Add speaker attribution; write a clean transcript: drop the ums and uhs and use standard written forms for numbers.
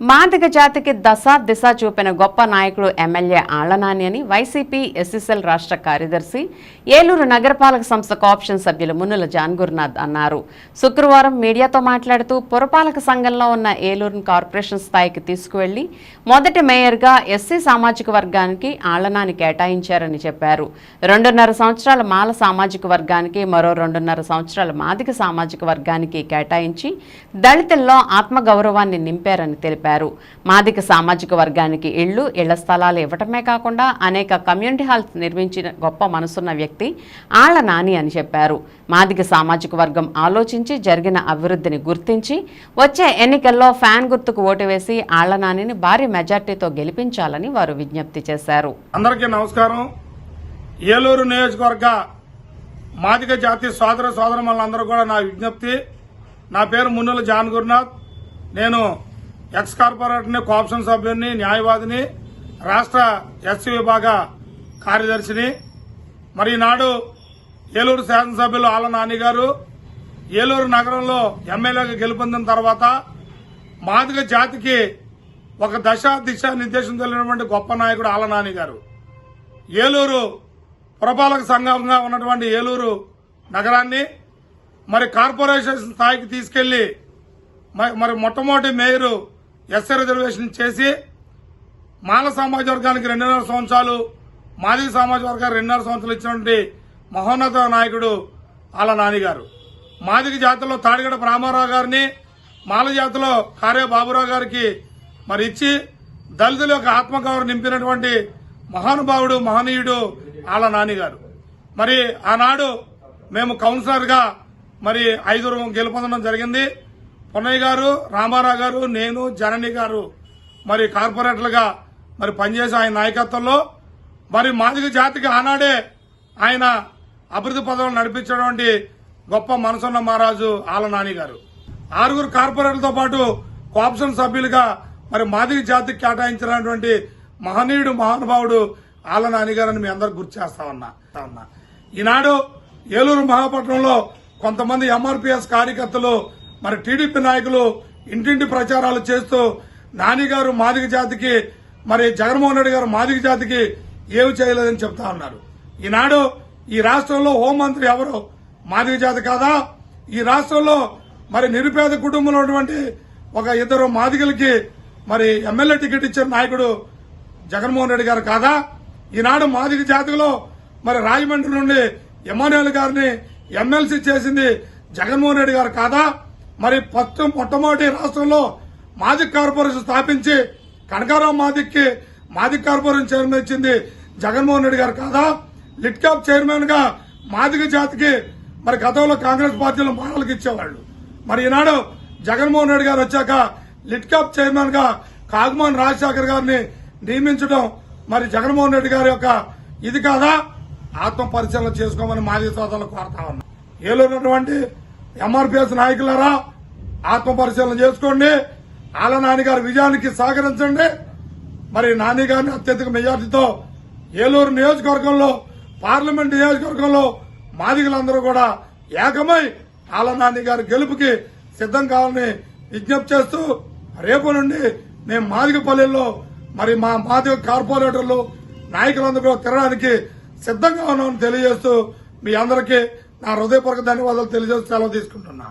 Speaker 1: మాదిగ జాతికి దిశ చూపిన గొప్ప నాయకుడు ఎమ్మెల్యే ఆళ్లనాని అని వైసీపీ ఎస్ఎస్ఎల్ రాష్ట్ర కార్యదర్శి ఏలూరు నగరపాలక సంస్థ కోఆప్షన్ సభ్యులు మున్నుల జాన్ గురునాథ్ అన్నారు. శుక్రవారం మీడియాతో మాట్లాడుతూ పురపాలక సంఘంలో ఉన్న ఏలూరును కార్పొరేషన్ స్థాయికి తీసుకువెళ్లి మొదటి మేయర్గా ఎస్సీ సామాజిక వర్గానికి ఆళ్లనాని కేటాయించారని చెప్పారు. 2.5 సంవత్సరాల మాల సామాజిక వర్గానికి, మరో 2.5 సంవత్సరాల మాదిగ సామాజిక వర్గానికి కేటాయించి దళితుల్లో ఆత్మగౌరవాన్ని నింపారని తెలిపారు. మాదిగ సామాజిక వర్గానికి ఇళ్ల స్థలాలు ఇవ్వటమే కాకుండా అనేక కమ్యూనిటీ హాల్స్ నిర్మించిన గొప్ప మనసున్న వ్యక్తి ఆళ్లనాని అని చెప్పారు. మాదిగ సామాజిక వర్గం ఆలోచించి జరిగిన అభివృద్ధిని గుర్తించి వచ్చే ఎన్నికల్లో ఫ్యాన్ గుర్తుకు ఓటు వేసి ఆళ్లనానిని భారీ మెజార్టీతో గెలిపించాలని వారు విజ్ఞప్తి చేశారు.
Speaker 2: అందరికీ నమస్కారం. ఏలూరు నియోజకవర్గ మాదిగ జాతి సోదరమణులందరూ కూడా నా విజ్ఞప్తి. నా పేరు మున్నుల జాన్ గురునాథ్. నేను ఎక్స్ కార్పొరేటర్ని, కోఆప్షన్ సభ్యుడిని, న్యాయవాదిని, రాష్ట్ర ఎస్సీ విభాగ కార్యదర్శిని. మరి ఈనాడు ఏలూరు శాసనసభ్యులు ఆళ్లనాని గారు ఏలూరు నగరంలో ఎమ్మెల్యేగా గెలుపొందిన తర్వాత మాదిగ జాతికి ఒక దిశ నిర్దేశం తెలియనటువంటి గొప్ప నాయకుడు ఆళ్లనాని గారు. ఏలూరు పురపాలక సంఘంగా ఉన్నటువంటి ఏలూరు నగరాన్ని మరి కార్పొరేషన్ స్థాయికి తీసుకెళ్లి మరి మొట్టమొదటి మేయరు ఎస్సీ రిజర్వేషన్ చేసి మాల సామాజిక వర్గానికి 2.5 సంవత్సరాలు, మాదిగ సామాజిక వర్గానికి 2.5 సంవత్సరాలు ఇచ్చినటువంటి మహోన్నత నాయకుడు ఆళ్లనాని గారు. మాదిగ జాతిలో తాడిగడ రామారావు గారిని, మాల జాతిలో కార్య బాబురావు గారికి మరి ఇచ్చి దళితుల యొక్క ఆత్మగౌరవం నింపినటువంటి మహానుభావుడు, మహనీయుడు ఆళ్లనాని గారు. మరి ఆనాడు మేము కౌన్సిలర్గా మరి 5 గెలుపొందడం జరిగింది. పొన్నయ్య గారు, రామారావు గారు, నేను, జనని గారు మరి కార్పొరేటర్లుగా మరి పనిచేసి ఆయన నాయకత్వంలో మరి మాదిగ జాతికి ఆనాడే ఆయన అభివృద్ధి పదవులు నడిపించినటువంటి గొప్ప మనసున్న మహారాజు ఆళ్లనాని గారు. 6 కార్పొరేటర్లతో పాటు కోఆప్షన్ సభ్యులుగా మరి మాదిగ జాతికి కేటాయించినటువంటి మహనీయుడు, మహానుభావుడు ఆళ్లనాని గారని మీ అందరికి గుర్తు చేస్తా ఉన్నా. ఈనాడు ఏలూరు మహాపట్నంలో కొంతమంది ఎంఆర్పీఎస్ కార్యకర్తలు మరి టీడీపీ నాయకులు ఇంటింటి ప్రచారాలు చేస్తూ నాని గారు మాదిగ జాతికి, మరి జగన్మోహన్ రెడ్డి గారు మాదిగ జాతికి ఏమి చేయలేదని చెప్తా ఉన్నారు. ఈనాడు ఈ రాష్ట్రంలో హోంమంత్రి ఎవరు మాదిగ జాతి కాదా? ఈ రాష్ట్రంలో మరి నిరుపేద కుటుంబంలో ఉన్నటువంటి ఒక 2 మాదిగలకి మరి ఎమ్మెల్యే టికెట్ ఇచ్చిన నాయకుడు జగన్మోహన్ రెడ్డి గారు కాదా? ఈనాడు మాదిగ జాతిలో మరి రాజమండ్రి నుండి ఎమ్మాన్యుయల్ గారిని ఎమ్మెల్సీ చేసింది జగన్మోహన్ రెడ్డి గారు కాదా? మరి మొట్టమొదటి రాష్ట్రంలో మాదిగ కార్పొరేషన్ స్థాపించి కనకారావు మాదిగ్కి మాదిగ కార్పొరేషన్ చైర్మన్ ఇచ్చింది జగన్మోహన్ రెడ్డి గారు కాదా? లిట్ క్యాప్ చైర్మన్ గా మాదిగ జాతికి మరి గతంలో కాంగ్రెస్ పార్టీలో మాటలకు ఇచ్చేవాళ్లు. మరి ఈనాడు జగన్మోహన్ రెడ్డి గారు వచ్చాక లిట్ క్యాప్ చైర్మన్ గా కాగుమాన్ రాజశేఖర్ గారిని నియమించడం మరి జగన్మోహన్ రెడ్డి గారి యొక్క ఇది కాదా? ఆత్మ పరిశీలన చేసుకోమని మాదిగ సోదరులకు కోరుతా ఉన్నా. ఏలూరున్నటువంటి ఎంఆర్పీఎస్ నాయకులారా, ఆత్మ పరిశీలన చేసుకోండి. ఆళ్లనాని గారి విజయానికి సహకరించండి. మరి నాని గారిని అత్యధిక మెజార్టీతో ఏలూరు నియోజకవర్గంలో, పార్లమెంట్ నియోజకవర్గంలో మాదిగలందరూ కూడా ఏకమై ఆళ్లనాని గారి గెలుపుకి సిద్దం కావాలని విజ్ఞప్తి చేస్తూ రేపు నుండి మేము మాదిగపల్లెల్లో మరి మా మాదిగ కార్పొరేటర్లు నాయకులందరూ తిరగడానికి సిద్దంగా ఉన్నామని తెలియజేస్తూ మీ అందరికీ నా హృదయపూర్వక ధన్యవాదాలు తెలియజేస్తూ సెలవు తీసుకుంటున్నా.